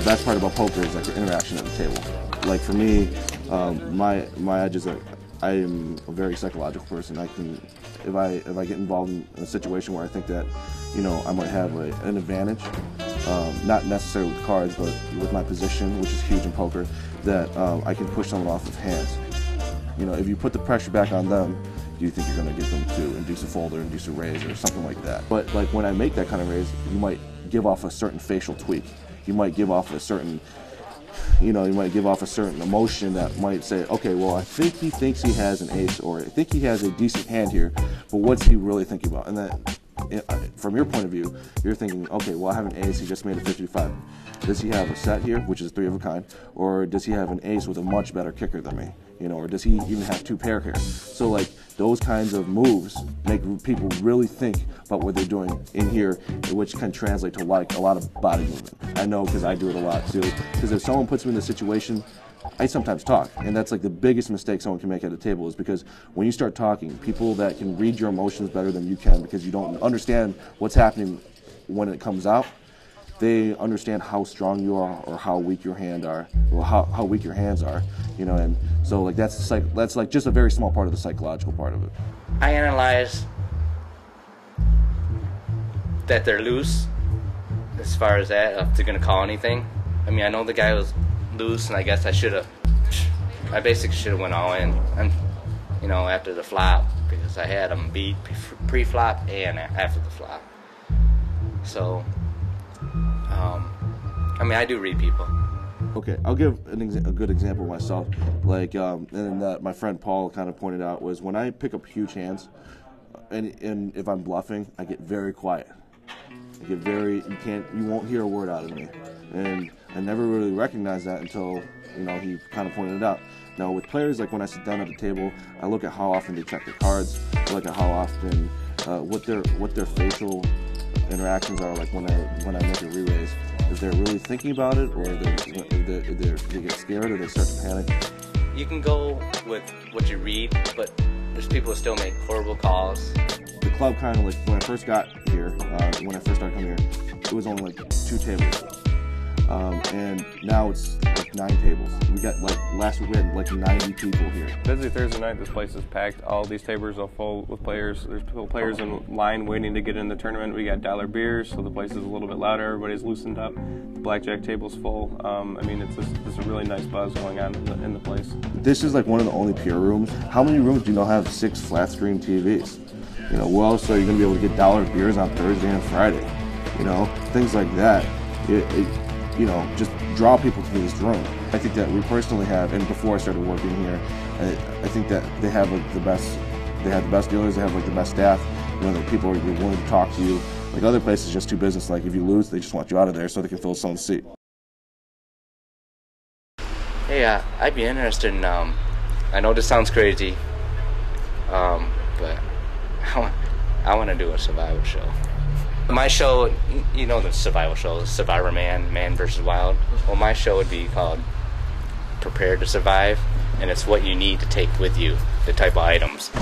best part about poker is like the interaction at the table. Like for me, my edge is that I am a very psychological person. I can, if I get involved in a situation where I think that, you know, I might have an advantage, not necessarily with cards, but with my position, which is huge in poker, that I can push someone off of hands. You know, if you put the pressure back on them, you think you're going to get them to induce a fold or induce a raise or something like that. But like when I make that kind of raise, you might give off a certain facial tweak. You might give off a certain, you know, you might give off a certain emotion that might say, okay, well, I think he thinks he has an ace, or I think he has a decent hand here, but what's he really thinking about? And that, from your point of view, you're thinking, okay, well, I have an ace, he just made a 55. Does he have a set here, which is 3 of a kind, or does he have an ace with a much better kicker than me? You know, or does he even have 2 pair here? So like those kinds of moves make people really think about what they're doing in here, which can translate to like a lot of body movement. I know because I do it a lot too. Because if someone puts me in a situation, I sometimes talk, and that's like the biggest mistake someone can make at a table, is because when you start talking, people that can read your emotions better than you can, because you don't understand what's happening when it comes out, they understand how strong you are or how weak your hand are, or how weak your hands are, you know. And so like that's like just a very small part of the psychological part of it. I analyze that they're loose as far as that, if they're gonna call anything. I mean, I know the guy was loose, and I guess I basically should have went all in, and you know, after the flop, because I had him beat pre-flop and after the flop. So I mean, I do read people. Okay, I'll give a good example of myself. Like, and that my friend Paul kind of pointed out, was when I pick up huge hands, and if I'm bluffing, I get very quiet. I get very, you won't hear a word out of me. And I never really recognized that until, you know, he kind of pointed it out. Now with players, like when I sit down at the table, I look at how often they check their cards. I look at how often, what their facial interactions are like when I make a re-raise. If they're really thinking about it, or if they get scared, or they start to panic. You can go with what you read, but there's people who still make horrible calls. The club kind of, like, when I first got here, when I first started coming here, it was only like 2 tables. And now it's like 9 tables. We got, like, last week we had like 90 people here. Busy Thursday night, this place is packed. All these tables are full with players. There's players in line waiting to get in the tournament. We got dollar beers, so the place is a little bit louder. Everybody's loosened up. The blackjack table's full. I mean, it's a really nice buzz going on in the place. This is like one of the only pure rooms. How many rooms do you know have 6 flat screen TVs? You know, well, so you're gonna be able to get dollar beers on Thursday and Friday. You know, things like that. You know, just draw people to this room. I think that we personally have, and before I started working here, I think that they have like the best. They have the best dealers. They have like the best staff. You know, that people are willing to talk to you. Like other places, just too business. Like if you lose, they just want you out of there so they can fill someone's seat. Hey, I'd be interested in. I know this sounds crazy, but I want to do a survival show. My show, you know the survival show, Survivor Man vs. Wild. Well, my show would be called Prepare to Survive, and it's what you need to take with you, the type of items.